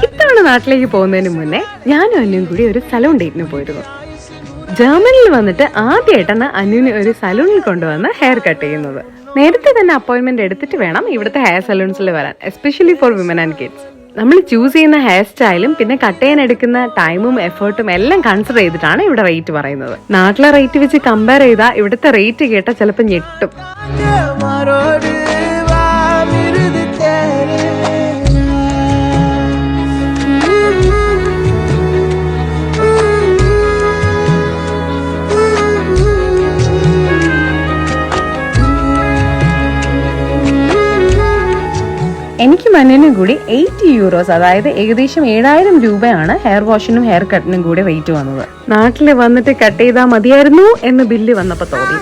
ഇത്തവണ നാട്ടിലേക്ക് പോകുന്നതിന് മുന്നേ ഞാനും അന്നുവും കൂടി ഒരു സലൂൺ ഡേറ്റിന് പോയിരുന്നു. ജർമ്മനിയിൽ വന്നിട്ട് ആദ്യമായിട്ടാണ് അന്നുവിന് ഒരു സലൂണിൽ കൊണ്ടുവന്ന് ഹെയർ കട്ട് ചെയ്യുന്നത്. നേരത്തെ തന്നെ അപ്പോയിന്റ്മെന്റ് എടുത്തിട്ട് വേണം ഇവിടുത്തെ ഹെയർ സലൂൺസിൽ വരാൻ, especially for women and kids. നമ്മൾ ചൂസ് ചെയ്യുന്ന ഹെയർ സ്റ്റൈലും പിന്നെ കട്ട് ചെയ്യാൻ എടുക്കുന്ന ടൈമും എഫേർട്ടും എല്ലാം കൺസിഡർ ചെയ്തിട്ടാണ് ഇവിടെ റേറ്റ് പറയുന്നത്. നാട്ടിലെ റേറ്റ് വെച്ച് കമ്പയർ ചെയ്താൽ ഇവിടുത്തെ റേറ്റ് കേട്ടാൽ ചിലപ്പോൾ ഞെട്ടും. എനിക്ക് മനുവിനും കൂടി 80 യൂറോസ്, അതായത് ഏകദേശം 7000 രൂപയാണ് ഹെയർ വാഷിനും ഹെയർ കട്ടിനും കൂടി റേറ്റ് വന്നത്. നാട്ടിൽ വന്നിട്ട് കട്ട് ചെയ്താൽ മതിയായിരുന്നു എന്ന് ബില്ല് വന്നപ്പോൾ തോന്നി.